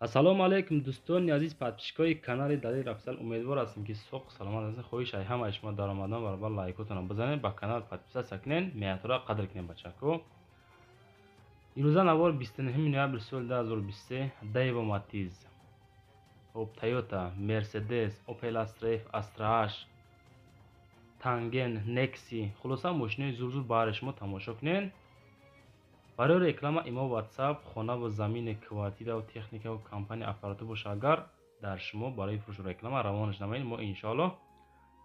ассалому алайкум дӯстони азиз подписчикои канали Далели Рафзал. Умедвор ҳастем ки соғ саломат ҳастед. хоҳишаи ҳамаи шумо дар омадан баробар лайкотонро бизанед, ба канал подписатсия кунед, меҳнатро қадр кунед бачако. имрӯза навори 29 ноябри соли 2023 Daewoo Matiz, Toyota, Mercedes, Opel Astra F, Astra H, Tangen, Nexi, хулоса мошинои зур баҳри шумо тамошо кунед. барои реклама имо WhatsApp, хона ва замини квартира ва техника ва компания аппарати боша. агар дар шумо барои фурӯшу реклама равонаш намоед, мо иншоалло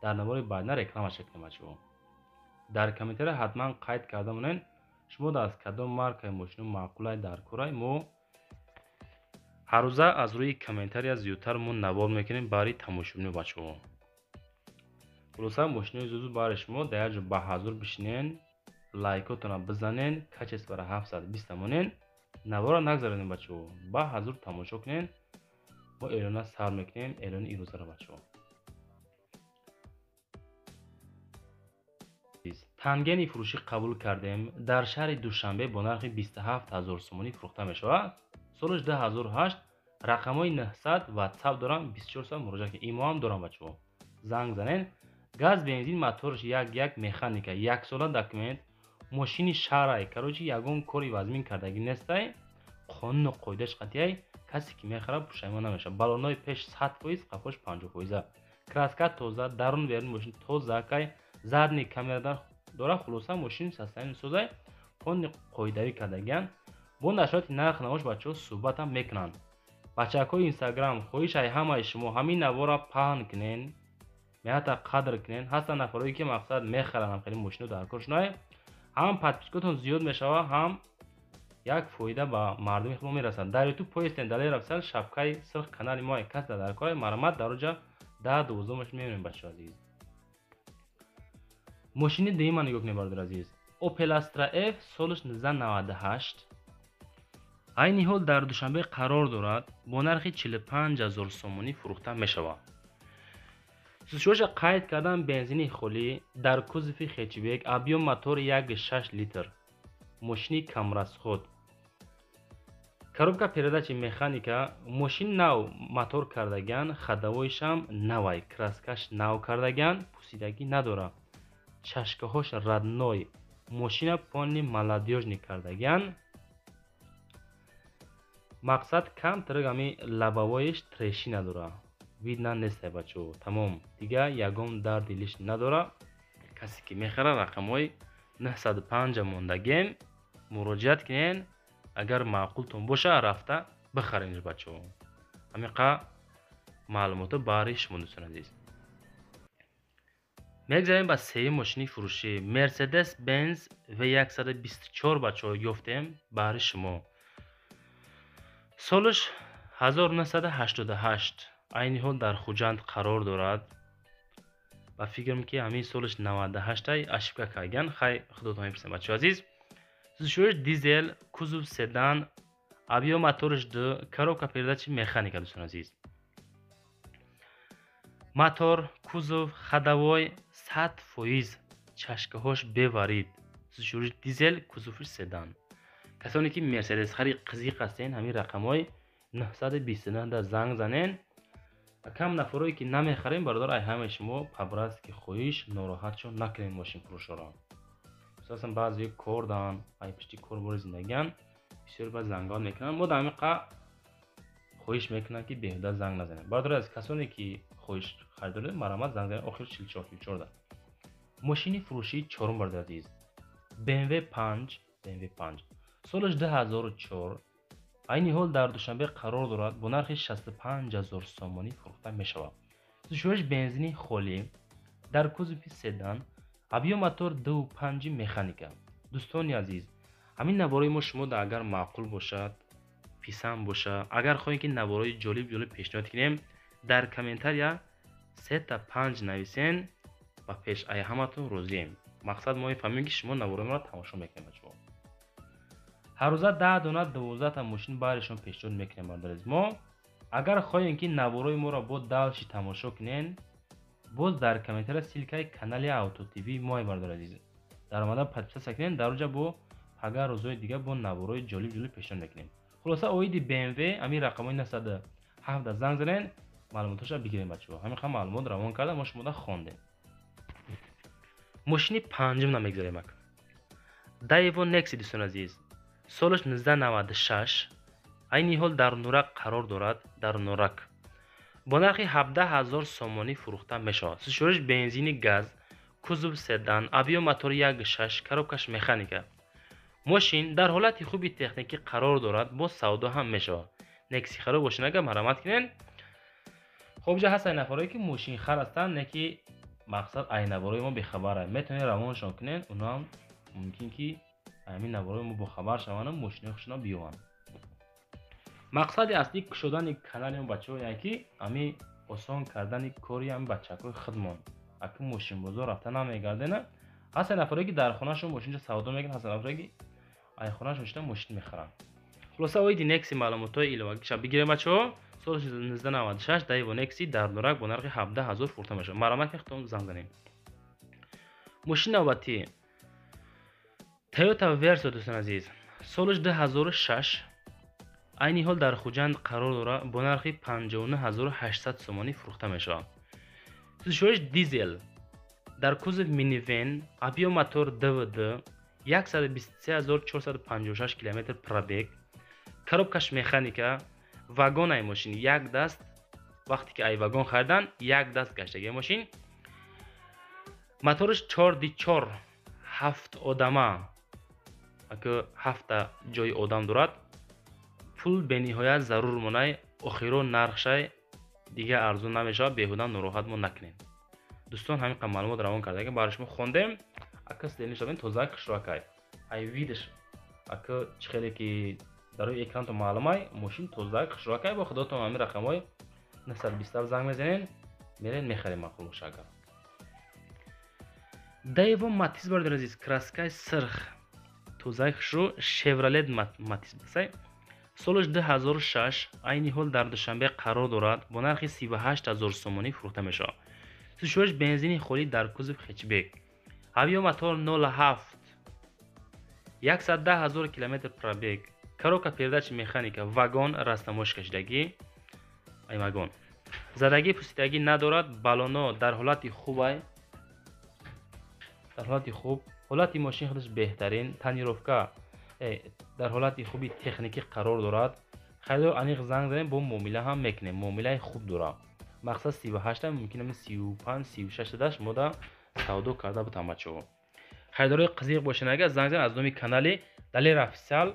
дар навори баъдина реклама шекунем ачо. дар комментария ҳатман қайд карда монед шумо аз кадом маркаи мошино маъқулай дар кораи мо. ҳар рӯза аз рӯи комментария зиёдтар мо навор мекунем барои тамошобинӣ бачо. хулоса мошинои зур баҳри шумо дар як ҷо ба ҳазур бишинен, лайкотона бизанен, качес бара 720 монен, навора нагзаронед бачо. ба ҳазур тамошо кунен. мо эълона сар мекунем, эълони ирӯзаро бачо. тангени фурӯшӣ қабул кардем. дар шаҳри душанбе бо нархи 27000 сомонӣ фурӯхта мешавад. солаш 2008. рақамҳои 900 WhatsApp дорам, 24 соат муроҷиат кунед. имо ҳам дорам бачо. занг занен. газ бензин моторш 1.1 механика, 1 сола документ. мошини шаҳрай, карочи ягон кори вазмин кардагӣ нестай. қонуну қоидааш қатъияй. касе ки мехарад пушаймон намешавад. балонои пеш 100%, қафош 50%. краска тоза, дарун берун мошин тоза кай, задни камера дора. хулоса мошин састаи созай. қонуни қоидави кардагиан. бо нашроти нарх навош бачаҳо суҳбатам мекунанд. бачакҳои Instagram, хоҳишаи ҳамаи шумо ҳамин навора паҳн кунен, меҳната қадр кунен. ҳастанд нафароие ки мақсад мехаранд ҳамхели мошино дар кор шунаи. ҳам подпискотон зиёд мешавад, ҳам як фоида ба мардуми худ мерасад. дар YouTube поистен Далели Рафзал, шапкаи сирх канали мо кас дар кори маромат дароҷа 10-12 мошин мебинем бачаҳо азиз. мошини дуюма нигоҳ кунед бародари азиз. Opel Astra F, солаш 1998. айни ҳол дар душанбе қарор дорад. бо нархи 45000 сомонӣ фурӯхта мешавад. сӯзишвоша қайд кардан бензини холӣ дар кузови хетчбек, объём мотори 1.6 литр. мошини камрасход. коробка передачи механика. мошин нав мотор кардаган, ходовойшам навай, краскаш нав кардаган, пусидагӣ надора. чашкаҳош радной. мошина полни молодёжни кардаган. мақсад камтар ҳами лабавоиш трешина дора. видна нестай бачо. тамом. дига ягон дарди лиш надора. касе ки мехара рақамҳои 950 мондагем муроҷиат кунен. агар маъқултон боша рафта бихаринш бачо. ҳамиқа маълумото баҳри шумо дӯстон азиз. мегзарем ба сеюм мошини фурӯшӣ. Mercedes Benz V124 бачо ёфтем баҳри шумо. солаш 1988. айни ҳол дар хуҷанд қарор дорад. ба фикрам ки ҳамин солаш 98-ай ошибка кардаган. хай худотон мепурсем бачо азиз. сӯзишвоиш дизел, кузов седан, объём моториш 2, коробка передачи механика дӯстон азиз. мотор, кузов, ходовой 100%, чашкаҳош беварид. сӯзишвоиш дизел, кузовиш седан. касоне ки Mercedes хари қизиқ ҳастен, ҳамин рақамҳои 929 да занг занен. кам нафарое ки намехарем, бародар ай ҳамаи шумо пабраст ки хоҳиш нороҳатшон накунед мошин фурӯшоро. асосан баъзеҳо кор даранд, ай пишти кор бори зиндагиан, бисёр ба зангон мекунанд. мо дар ҳамин қа хоҳиш мекунам ки беҳуда занг назанем. бародар аз касоне ки хоҳиш харидоред маромат занг занед. охир 44. мошини фурӯшии чорум бародар азиз. BMW 5. солаш 2004. айни ҳол дар душанбе қарор дорад. бо нархи 65000 сомонӣ фурӯхта мешавад. сӯзишвоиш бензини холӣ дар кузови седан, объём мотор 2.5 механика. дӯстони азиз, ҳамин навораи мо шумо агар маъқул бошад, писанд боша, агар хоҳем ки навораи ҷолиб пешниҳод кунем, дар комментария 3 та 5 нависен. ба пеш ай ҳаматон розием. мақсад мо мефаҳмем ки шумо навораимро тамошо мекунед бачаҳо. ҳар рӯза 10 дона 12 та мошин баҳри шумо пешниҳод мекунем бародари азиз. мо агар хоҳем ки навораи моро бо давши тамошо кунен, боз дар комментария силкаи канали Auto TV мой бародари азиз. дар омада подписатсия кунен. дар оҷа бо агар рӯзҳои дига бо навораи ҷолиб пешниҳод мекунем. خلاصه اویدی BMW امی رقمای 907 زنگ زنین معلوماتش رو بگیریم بچه‌ها. همین خام معلومات روان کرده ما شما خوندیم. ماشین پنجم نمیگذاریم. دایو نکس دوستان عزیز سالش 1996 عین حال در نورک قرار دارد. در نورک با نرخ 17000 سومانی فروخته میشود. سوزش بنزین گاز کوزوو سدان ابیو موتور 1.6 коробкаш механика. ماشین در حالت خوبی تکنیکی قرار دارد. با سودا هم میشود. نکسی خراب باشه نگه مرمت کنین. خب جا هست این نفرایی که ماشین خر هستن نکی مقصد این نوارای ما بخبره میتونین روانشان کنین. اونا هم ممکن که همین نوارای ما با خبر شوانم ماشین خوشنا بیوان. مقصد اصلی کشودن کانال ما بچه‌ها یعنی که امی آسان کردن کاری هم بچه‌های خودمان. اگه ماشین بازار رفته نمیگرده نه هست نفرایی که در خونه‌شون ماشین سودا میگن هست نفرایی که ای خونه‌شون میشن ماشین میخرن. خلاصه اوی دی نکسی معلوماتای ایلواگی شب بگیریم بچه‌ها. سال 1996 دایو نکسی در نورک با نرخ 17000 فروخته میشه. مرامت که خودمون زنگ زنیم. ماشین نوبتی تویوتا ورسو دوستان عزیز سالش 2006 عین حال در خوجند قرار دارد. با نرخ 59800 سومانی فروخته میشه. سوزش دیزل در کوزوو مینیون ابیو موتور DVD 123456 کیلومتر پرابگ коробкаш механика вагон ай ماشین یک دست وقتی که ای واگن خریدن یک دست گشتگی ماشین موتورش 4x4 7 آدمه اگه 7 جای آدم دارد پول به نهایت ضرور مونای اخیرو نرخش دیگه ارزون نمیشه. بهودا ناراحت مون نکنین دوستان. همین معلومات روان کرده که برای شما خوندیم. اگه دلش بین توضیح اشتراک ای ویدش اگه خیلی که در روی اکران تو معلومه ماشین توضیح اشتراک با خودتون همین رقمای 920 زنگ میزنین میرین میخرین مقبول باشه. دایو ماتیز بردار عزیز کراسکای سرخ توضیح شو شورالت ماتیز بسای سالش 2006 عین حال در دوشنبه قرار دارد. با نرخ 38000 سومانی فروخته میشه. سوزش بنزین خالی در کوزوو هچبک ابیو موتور 07 110000 کیلومتر پرابگ коробка передач механика вагон растамош кашидагӣ ай вагон задагӣ пусидагӣ надорад. балоно дар ҳолати хуб ҳолати мошин худаш беҳтарин тонировка дар ҳолати хуби техникӣ қарор дорад. хайдор аниқ занг занем бо муомила ҳам мекунем. муомилаи хуб дорад. мақсад 38 мумкин 35 36 даш мода савдо карда бутам бачаҳо. хайдорои қызиқ бошен агар занг зан аз номи канали далер официал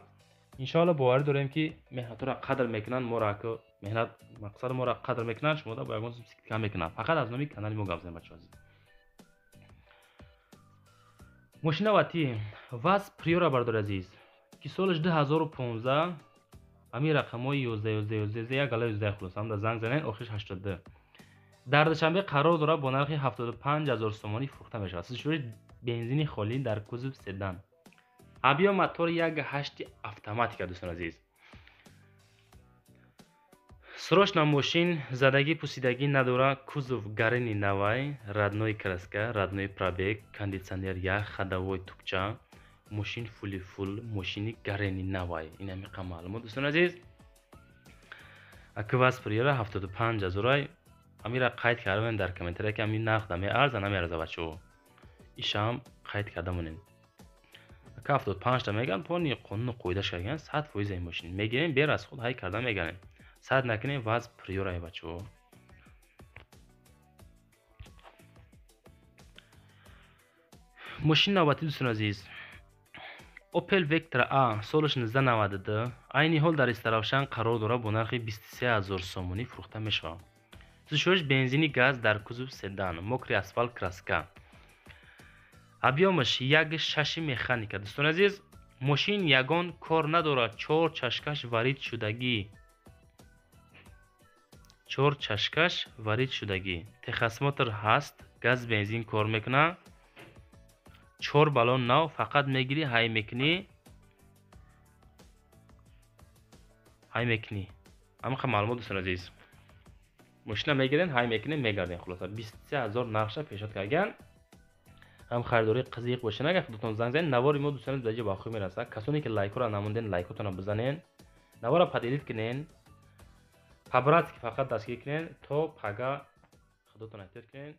иншоалло боварӣ дорем ки меҳнатро қадр мекунанд. моро ки меҳнат мақсад моро қадр мекунанд шумо бо ягон сикка мекунанд. фақат аз номи канали мо гап занем бачаҳо. мошина вати ваз приора бардор азиз ки солаш 2015 ами рақамои 11 як ала 11 хулос ҳамда занг занен охирш 82 дар душанбе қарор дорад. бо нархи 75000 сомонӣ фурӯхта мешавад. сӯзиши бензини холӣ дар кузов седан ابیا موتور 1.8 автоматика دوستان عزیز. срочно ماشین زدگی پوسیدگی نداره. کوزوو гарини навай родной краска родной пробег кондиционер як ходовой тукча ماشین фули фул ماشини гарини навай. این همی معلومات دوستان عزیز. اکواس پریرا 75000 امیرا قید کردم در کامنتری که همین نرخ دمی ارزان نمیارزه بچه‌ها. ایشام قید کردمونین. 75 تا میگن پونی قانون قویدش کردن 100% این ماشین میگیریم بیر از خود های کردن میگن 100 نکنیم واز پریورای بچه‌ها. ماشین نوبتی دوستان عزیز اوپل وکتر آ سالش 1992 عین حال در استرافشان قرار داره. با نرخ 23000 سومونی فروخته میشه. سوزش بنزینی گاز در کوزوو سدان موکری اسفالت کراسکا объемش 1.6 механика دوستان عزیز. ماشین یگان کار ندارد. 4 چشکش وارد شدگی تخصماتر هست. گاز بنزین کار میکنه. 4 بالون نو فقط میگیری های میکنی اما خب معلومات دوستان عزیز ماشین میگیرین های میکنین میگردین. خلاصه 23000 نقشه پیشات کردن. هم خریداری قزیق باشه. اگه خودتون زنگ زنید نواری ما دوستان به جای باخوی میرسه. کسانی که لایک رو نموندین لایکاتون رو بزنین. навора падилит кинен пабрат ки фақат дастгир кинен то пага худотон эҳтиёт кинен.